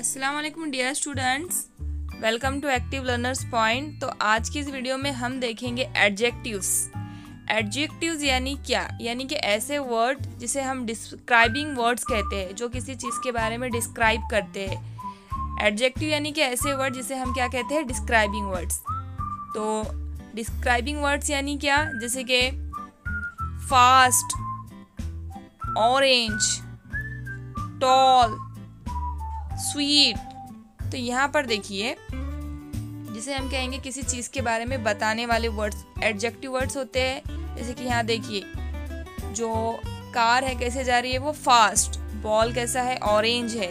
अस्सलाम वालेकुम dear students, welcome to active learners point. तो आज की इस वीडियो में हम देखेंगे एडजेक्टिव्स। एडजेक्टिव्स यानी क्या? यानी कि ऐसे वर्ड जिसे हम डिस्क्राइबिंग वर्ड्स कहते हैं, जो किसी चीज़ के बारे में डिस्क्राइब करते हैं। एडजेक्टिव यानी कि ऐसे वर्ड जिसे हम क्या कहते हैं? Describing words. तो डिस्क्राइबिंग वर्ड्स यानी क्या? जैसे कि फास्ट, ऑरेंज, टॉल, स्वीट। तो यहाँ पर देखिए, जिसे हम कहेंगे किसी चीज़ के बारे में बताने वाले वर्ड्स एडजेक्टिव वर्ड्स होते हैं। जैसे कि यहाँ देखिए, जो कार है कैसे जा रही है? वो फास्ट। बॉल कैसा है? ऑरेंज है।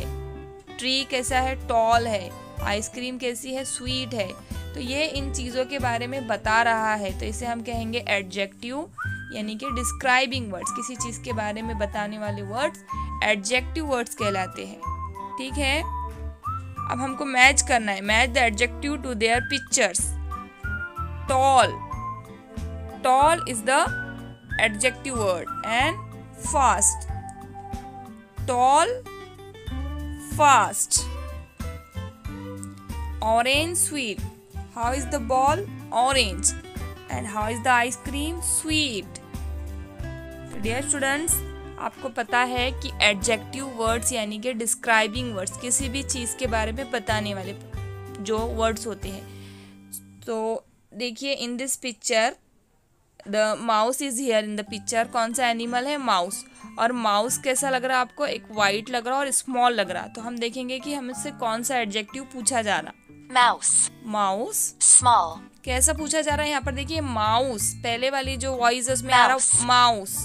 ट्री कैसा है? टॉल है। आइसक्रीम कैसी है? स्वीट है। तो ये इन चीज़ों के बारे में बता रहा है, तो इसे हम कहेंगे एडजेक्टिव यानी कि डिस्क्राइबिंग वर्ड्स। किसी चीज़ के बारे में बताने वाले वर्ड्स एडजेक्टिव वर्ड्स कहलाते हैं। ठीक है, अब हमको मैच करना है। Match the adjective to their pictures. Tall, tall is the adjective word and fast, tall, fast. Orange, sweet. How is the ball? Orange. And how is the ice cream? Sweet. So dear students, आपको पता है कि adjective words यानी कि describing words, किसी भी चीज़ के बारे में बताने वाले जो वर्ड्स होते हैं। तो देखिए, in this picture the mouse is here in the picture. कौन सा एनिमल है? माउस। और माउस कैसा लग रहा है आपको? एक वाइट लग रहा है और स्मॉल लग रहा है। तो हम देखेंगे कि हमसे कौन सा एडजेक्टिव पूछा जा रहा। माउस, माउस, small, कैसा पूछा जा रहा है? यहाँ पर देखिए, माउस। पहले वाली जो वॉइस है उसमें आ रहा माउस,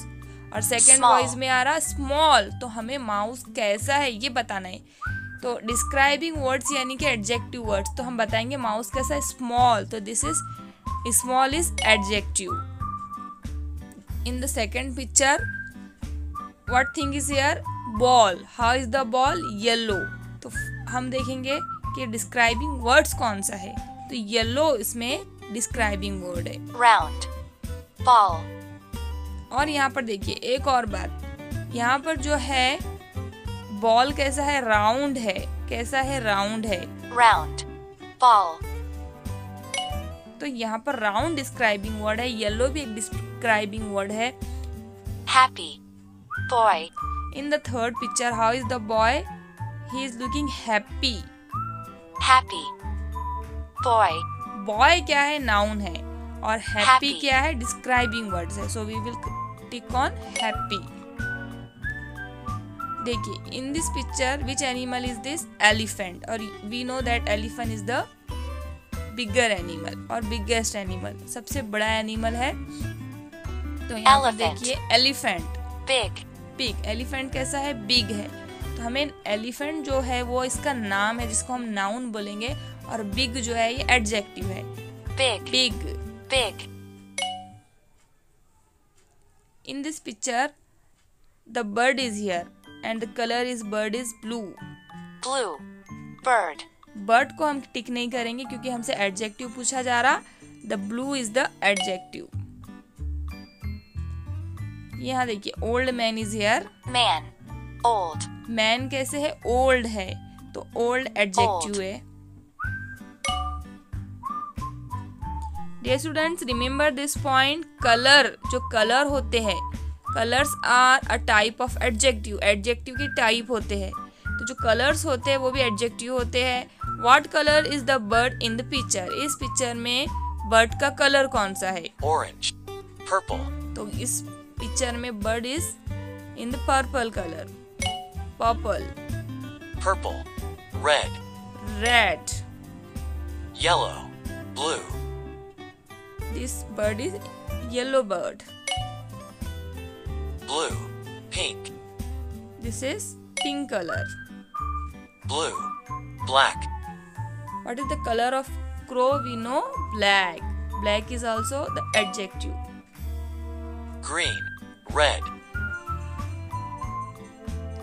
और सेकेंड वॉइस में आ रहा स्मॉल। तो हमें माउस कैसा है ये बताना है। तो डिस्क्राइबिंग वर्ड्स यानी कि एडजेक्टिव वर्ड्स, तो हम बताएंगे माउस कैसा है? स्मॉल। तो this is small is adjective. In the second picture, what thing is here? Ball. How is the ball? Yellow. तो हम देखेंगे कि डिस्क्राइबिंग वर्ड्स कौन सा है। तो येलो इसमें डिस्क्राइबिंग वर्ड है। round, ball, और यहाँ पर देखिए एक और बात, यहाँ पर जो है बॉल कैसा है? राउंड है। कैसा है? राउंड है। round, ball, तो यहाँ पर राउंड डिस्क्राइबिंग वर्ड है। येलो भी एक डिस्क्राइबिंग वर्ड है। happy, boy, in the third picture, how is the boy? He is looking happy. happy, boy, boy क्या है? नाउन है। और हैप्पी Happy. क्या है? डिस्क्राइबिंग वर्ड्स है। So we will tick on happy. देखिए, in this picture which animal is this? Elephant. और we know that elephant is the bigger animal और बिगेस्ट एनिमल, सबसे बड़ा एनिमल है। तो यहाँ पर Elephant. देखिए, एलिफेंट, big, बिग। एलिफेंट कैसा है? बिग है। तो हमें एलिफेंट जो है वो इसका नाम है, जिसको हम नाउन बोलेंगे, और बिग जो है ये एडजेक्टिव है। big, big. big, In this picture, the bird is here and the color is bird is blue. blue, bird, Bird को हम टिक नहीं करेंगे क्योंकि हमसे एडजेक्टिव पूछा जा रहा। The blue is the adjective. यहाँ देखिए, old man is here. man, old, Man कैसे है? Old है। तो old adjective है। Dear students, remember this point. Color, जो कलर होते हैं, colours are a type of adjective. Adjective की टाइप होते हैं। तो जो कलर्स होते हैं वो भी एडजेक्टिव होते हैं। What colour is the bird in the picture? इस पिक्चर में बर्ड का कलर कौन सा है? orange, purple, तो इस पिक्चर में bird is in the purple colour. Purple, purple, red, red. yellow, blue, this bird is yellow bird. blue, pink, this is pink colour. blue, black, What is the color of crow? We know black. Black is also the adjective. green, red,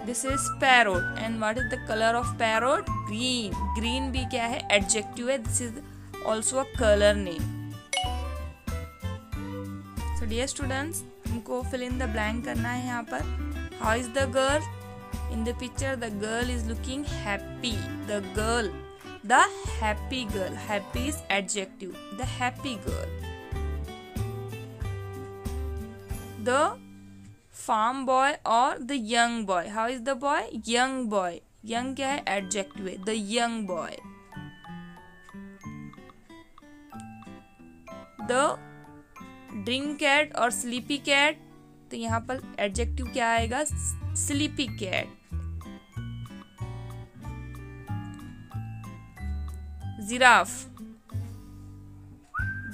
This is parrot. And what is the color of parrot? Green. Green भी क्या है? Adjective है. This is also a color name. So dear students, हमको fill in the blank करना है यहाँ पर। How is the girl In the picture, the girl is looking happy. The girl, the happy girl. Happy is adjective. The happy girl. The farm boy or the young boy. How is the boy? Young boy. Young क्या है? Adjective है. The young boy. The drink cat और sleepy cat. तो यहाँ पर adjective क्या आएगा? Sleepy cat. Giraffe.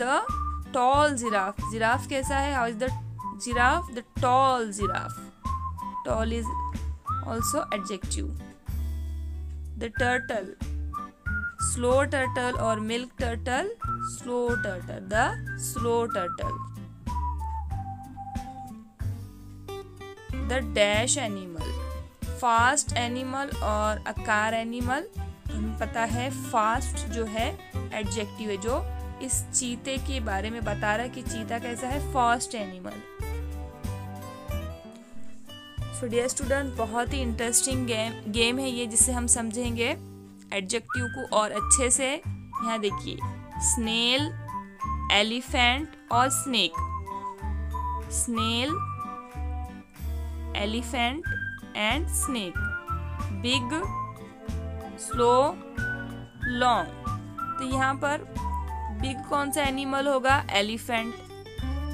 The tall giraffe. Giraffe कैसा है? How is the giraffe? The tall giraffe. Tall is also adjective. The turtle. Slow turtle और milk turtle. Slow turtle. The slow turtle. The dash animal. Fast animal और a car animal. हमें पता है fast जो है adjective है, जो इस चीते के बारे में बता रहा है कि चीता कैसा है? Fast animal. So dear student, बहुत ही इंटरेस्टिंग गेम है ये, जिससे हम समझेंगे एडजेक्टिव को और अच्छे से. यहाँ देखिए, स्नेल, एलिफेंट और snake. Snail, elephant and snake. Big, slow, long. तो यहाँ पर बिग कौन सा एनिमल होगा? एलिफेंट.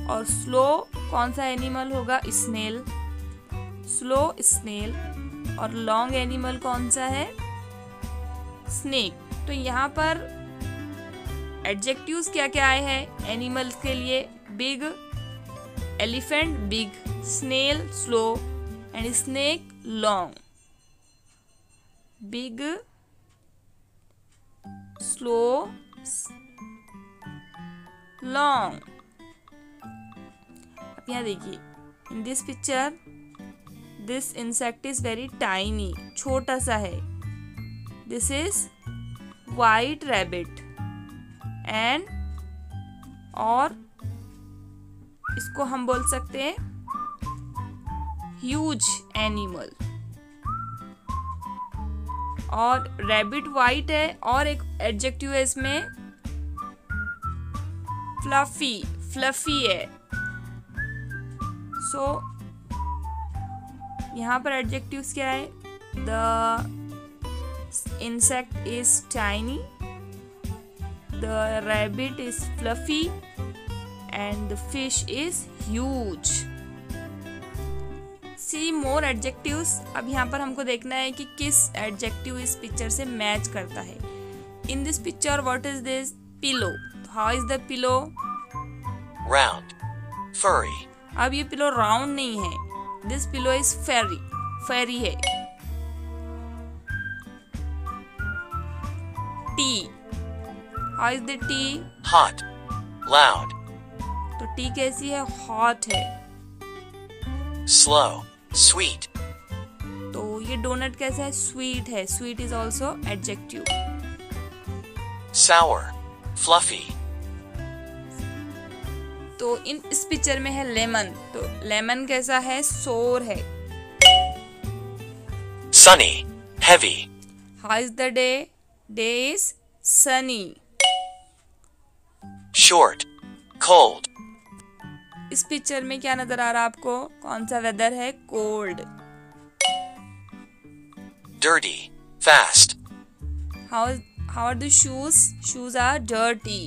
और स्लो कौन सा एनिमल होगा? स्नेल. Slow snail. और लॉन्ग एनिमल कौन सा है? स्नेक. तो यहाँ पर एडजेक्टिव्स क्या क्या आए हैं एनिमल्स के लिए? Big, elephant big, snail slow and snake long. Big, slow, long. अब यहाँ देखिए, in this picture this insect is very tiny. छोटा सा है. This is white rabbit. And और इसको हम बोल सकते हैं ह्यूज एनिमल. और रैबिट वाइट है. और एक एडजेक्टिव है इसमें, फ्लफी. फ्लफी है. सो यहाँ पर एडजेक्टिव्स क्या है? The insect is tiny, the rabbit is fluffy and the fish is huge. See more adjectives. अब यहाँ पर हमको देखना है कि किस एडजेक्टिव इस पिक्चर से मैच करता है. In this picture, what is this? Pillow. How is the pillow? Round. Furry. अब ये पिलो राउंड नहीं है. This pillow is furry. Furry है. T. How is the tea? Hot. Loud. तो टी कैसी है? हॉट है. Slow. Sweet. तो ये डोनट कैसा है? स्वीट है. Sweet is also adjective. Sour. Fluffy. तो इस पिक्चर में है लेमन. तो लेमन कैसा है? सोर है. Sunny. Heavy. How is the day? Day is sunny. Short. Cold. इस पिक्चर में क्या नजर आ रहा है आपको? कौन सा वेदर है? Cold. Dirty. Fast. How are the shoes? Shoes are dirty.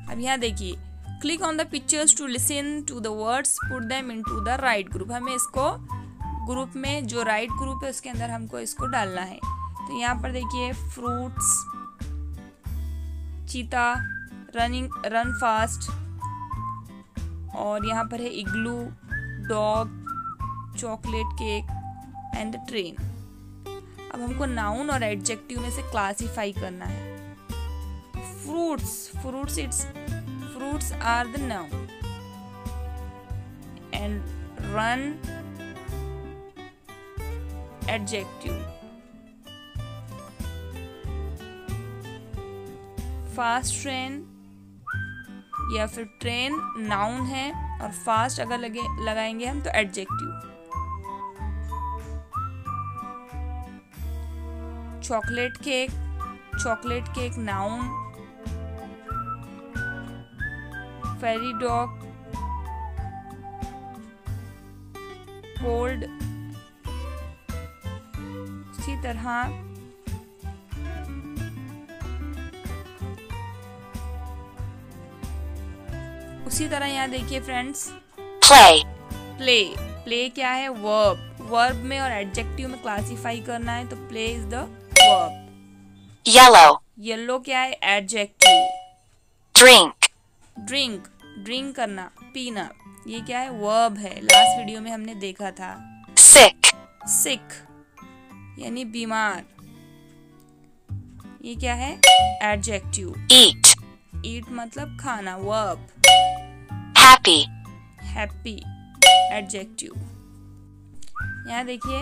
अब यहाँ देखिए, click on the pictures to listen to the words, put them into the right group. हमें इसको ग्रुप में, जो राइट ग्रुप है उसके अंदर हमको इसको डालना है. तो यहाँ पर देखिए, फ्रूट्स, चीता, रन फास्ट. और यहाँ पर है igloo, dog, chocolate cake and train. अब हमको नाउन और एडजेक्टिव में से क्लासिफाई करना है. Fruits are the noun and run adjective. Fast train या फिर ट्रेन नाउन है, और फास्ट अगर लगाएंगे हम तो एडजेक्टिव. चॉकलेट केक नाउन, फेरी डॉग, कोल्ड। उसी तरह यहाँ देखिए फ्रेंड्स, प्ले क्या है? वर्ब में और एडजेक्टिव में क्लासिफाई करना है, तो play is the verb. Yellow क्या है? एडजेक्टिव। ड्रिंक करना, पीना, ये क्या है? वर्ब है, लास्ट वीडियो में हमने देखा था। सिक यानी बीमार, ये क्या है? एडजेक्टिव। ईट मतलब खाना, वर्ब। Happy adjective. यहाँ देखिए,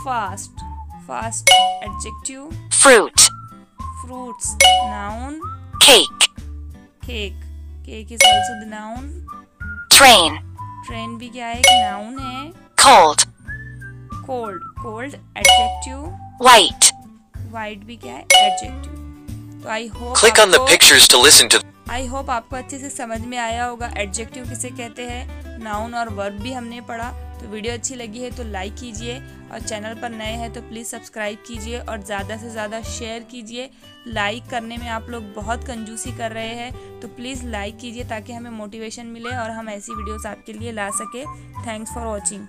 fast adjective. Fruits noun. Cake is also the noun. Train भी क्या है? एक नाउन है। Cold adjective. वाइट भी क्या है? एडजेक्टिव। तो आई होप आपको अच्छे से समझ में आया होगा एडजेक्टिव किसे कहते हैं, नाउन और वर्ब भी हमने पढ़ा। तो वीडियो अच्छी लगी है तो लाइक कीजिए, और चैनल पर नए हैं तो प्लीज़ सब्सक्राइब कीजिए और ज़्यादा से ज़्यादा शेयर कीजिए। लाइक करने में आप लोग बहुत कंजूसी कर रहे हैं, तो प्लीज़ लाइक कीजिए ताकि हमें मोटिवेशन मिले और हम ऐसी वीडियोस आपके लिए ला सके। Thanks for watching.